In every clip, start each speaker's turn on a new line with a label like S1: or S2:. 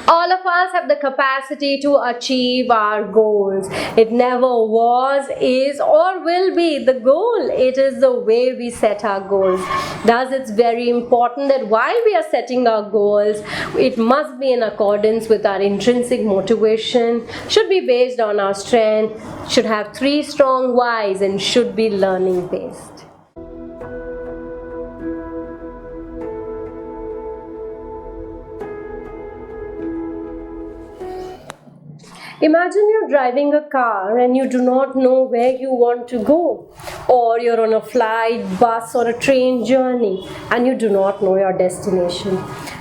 S1: All of us have the capacity to achieve our goals. It never was, is, or will be the goal. It is the way we set our goals. Thus, it's very important that while we are setting our goals, it must be in accordance with our intrinsic motivation, should be based on our strength, should have 3 strong whys, and should be learning based. Imagine you're driving a car and you do not know where you want to go, or you're on a flight, bus, or a train journey and you do not know your destination.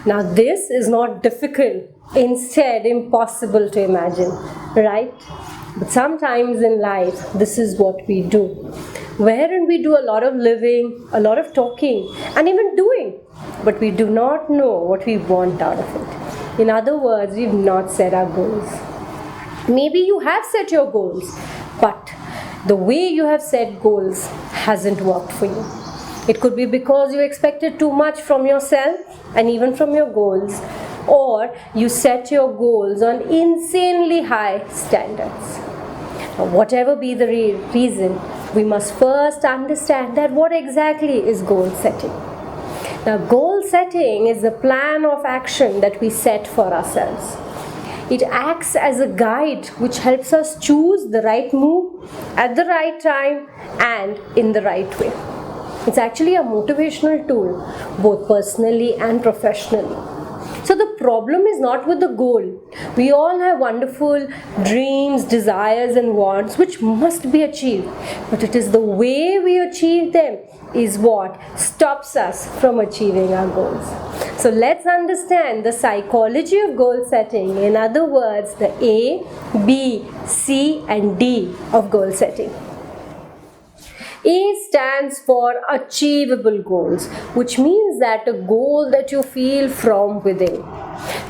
S1: Now, this is not difficult, instead, impossible to imagine, right? But sometimes in life, this is what we do, wherein we do a lot of living, a lot of talking, and even doing, but we do not know what we want out of it. In other words, we've not set our goals. Maybe you have set your goals, but the way you have set goals hasn't worked for you. It could be because you expected too much from yourself and even from your goals, or you set your goals on insanely high standards. Now, whatever be the reason, we must first understand that what exactly is goal setting. Now, goal setting is the plan of action that we set for ourselves. It acts as a guide which helps us choose the right move at the right time and in the right way. It's actually a motivational tool, both personally and professionally. So the problem is not with the goal. We all have wonderful dreams, desires, and wants which must be achieved. But it is the way we achieve them is what stops us from achieving our goals. So let's understand the psychology of goal setting. In other words, the A, B, C, and D of goal setting. A stands for achievable goals, which means that a goal that you feel from within.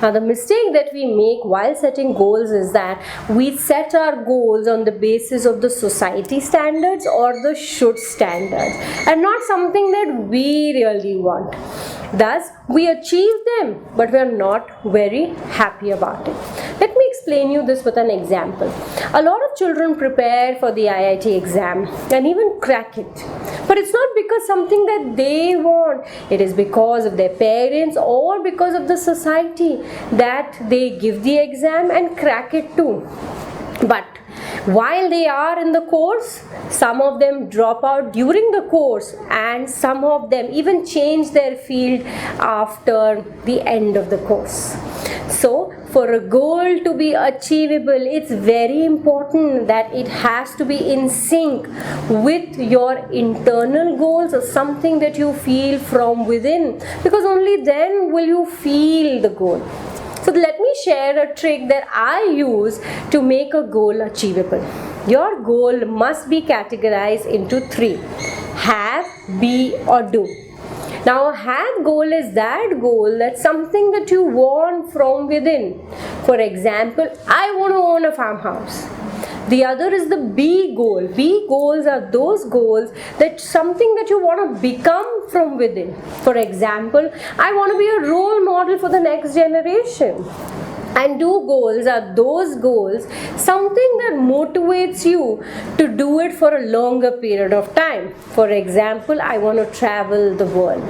S1: Now, the mistake that we make while setting goals is that we set our goals on the basis of the society standards or the should standards and not something that we really want. Thus, we achieve them, but we are not very happy about it. Let me explain you this with an example. A lot of children prepare for the IIT exam and even crack it. But it's not because something that they want. It is because of their parents or because of the society that they give the exam and crack it too. But while they are in the course, some of them drop out during the course and some of them even change their field after the end of the course. So, for a goal to be achievable, it's very important that it has to be in sync with your internal goals or something that you feel from within, because only then will you feel the goal. So let me share a trick that I use to make a goal achievable. Your goal must be categorized into 3: have, be, or do. Now, a have goal is that goal that's something that you want from within. For example, I want to own a farmhouse. The other is the be goal. Be goals are those goals that something that you want to become from within. For example, I want to be a role model for the next generation. And do goals are those goals, something that motivates you to do it for a longer period of time. For example, I want to travel the world.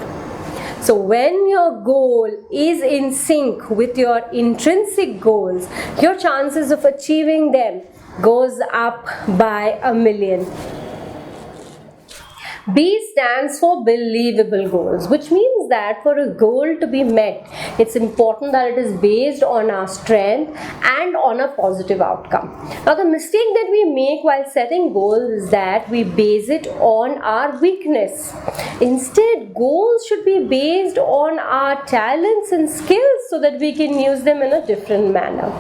S1: So when your goal is in sync with your intrinsic goals, your chances of achieving them goes up by 1,000,000. B stands for believable goals, which means that for a goal to be met, it's important that it is based on our strength and on a positive outcome. Now, the mistake that we make while setting goals is that we base it on our weakness. Instead, goals should be based on our talents and skills so that we can use them in a different manner.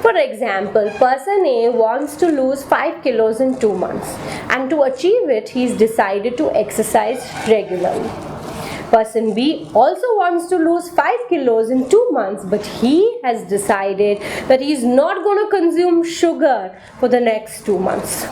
S1: For example, person A wants to lose 5 kilos in 2 months, and to achieve it, he's decided to exercise regularly. Person B also wants to lose 5 kilos in 2 months, but he has decided that he's not going to consume sugar for the next 2 months.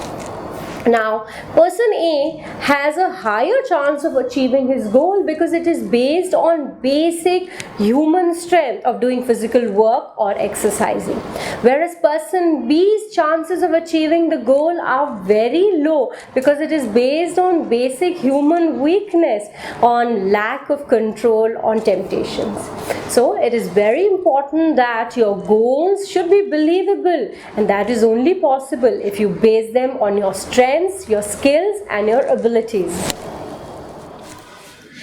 S1: Now, person A has a higher chance of achieving his goal because it is based on basic human strength of doing physical work or exercising. Whereas person B's chances of achieving the goal are very low because it is based on basic human weakness, on lack of control, on temptations. So, it is very important that your goals should be believable, and that is only possible if you base them on your strengths, your skills, and your abilities.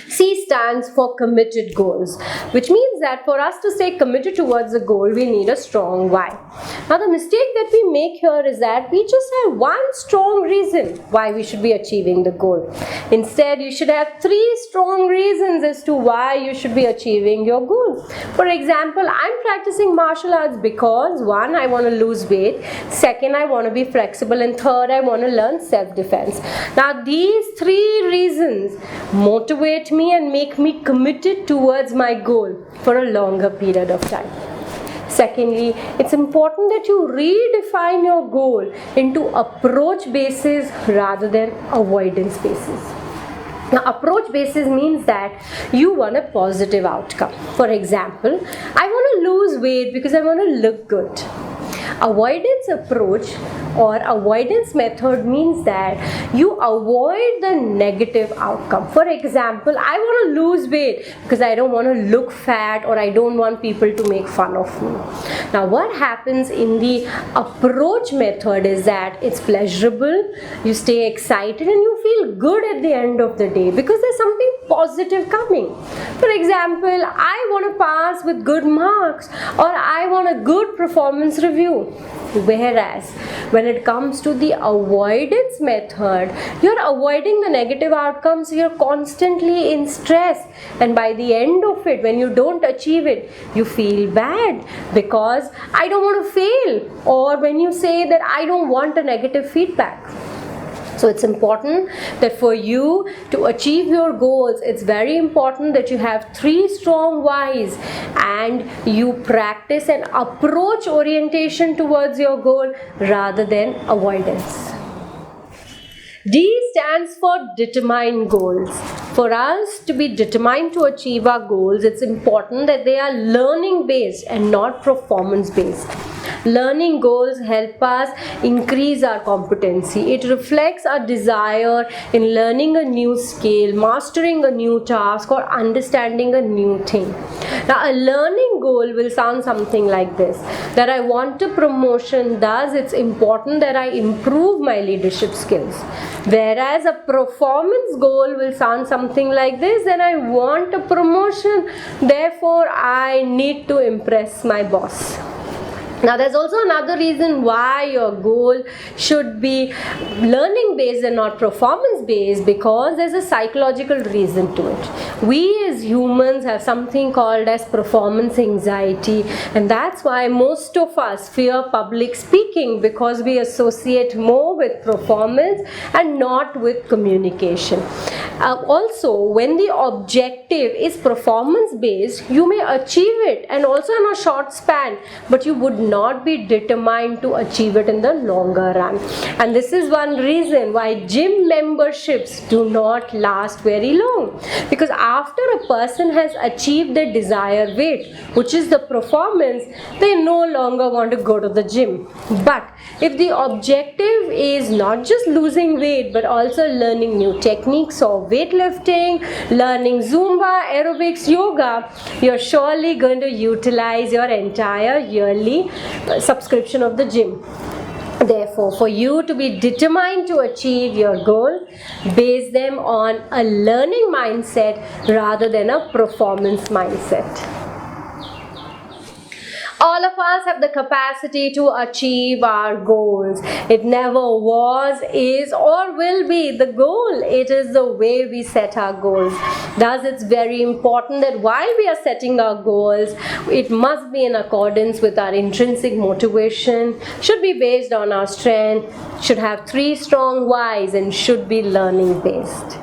S1: C stands for committed goals, which means that for us to stay committed towards a goal, we need a strong why. Now, the mistake that we make here is that we just have one strong reason why we should be achieving the goal. Instead, you should have 3 strong reasons as to why you should be achieving your goal. For example, I'm practicing martial arts because 1, I want to lose weight, 2nd, I want to be flexible, and 3rd, I want to learn self-defense. Now, these 3 reasons motivate me and make me committed towards my goal for a longer period of time. Secondly, it's important that you redefine your goal into approach basis rather than avoidance basis. Now, approach basis means that you want a positive outcome. For example, I want to lose weight because I want to look good. Avoidance approach or avoidance method means that you avoid the negative outcome. For example, I want to lose weight because I don't want to look fat or I don't want people to make fun of me. Now, what happens in the approach method is that it's pleasurable, you stay excited and you feel good at the end of the day because there's something positive coming. For example, I want to pass with good marks or I want a good performance review. Whereas when it comes to the avoidance method, you're avoiding the negative outcomes, you're constantly in stress, and by the end of it, when you don't achieve it, you feel bad because I don't want to fail, or when you say that I don't want a negative feedback. So it's important that for you to achieve your goals, it's very important that you have 3 strong whys and you practice an approach orientation towards your goal rather than avoidance. D stands for determined goals. For us to be determined to achieve our goals, it's important that they are learning based and not performance based. Learning goals help us increase our competency. It reflects our desire in learning a new skill, mastering a new task, or understanding a new thing. Now, a learning goal will sound something like this, that I want a promotion, thus it's important that I improve my leadership skills. Whereas a performance goal will sound something like this, that I want a promotion, therefore I need to impress my boss. Now, there's also another reason why your goal should be learning based and not performance based, because there's a psychological reason to it. We as humans have something called as performance anxiety, and that's why most of us fear public speaking, because we associate more with performance and not with communication. Also, when the objective is performance based, you may achieve it and also in a short span, but you would not be determined to achieve it in the longer run. And this is one reason why gym memberships do not last very long, because after a person has achieved their desired weight, which is the performance, they no longer want to go to the gym. But if the objective is not just losing weight but also learning new techniques of weightlifting, learning Zumba, aerobics, yoga, you're surely going to utilize your entire yearly subscription of the gym. Therefore, for you to be determined to achieve your goal, base them on a learning mindset rather than a performance mindset. All of us have the capacity to achieve our goals. It never was, is, or will be the goal. It is the way we set our goals. Thus, it's very important that while we are setting our goals, it must be in accordance with our intrinsic motivation, should be based on our strength, should have 3 strong whys, and should be learning based.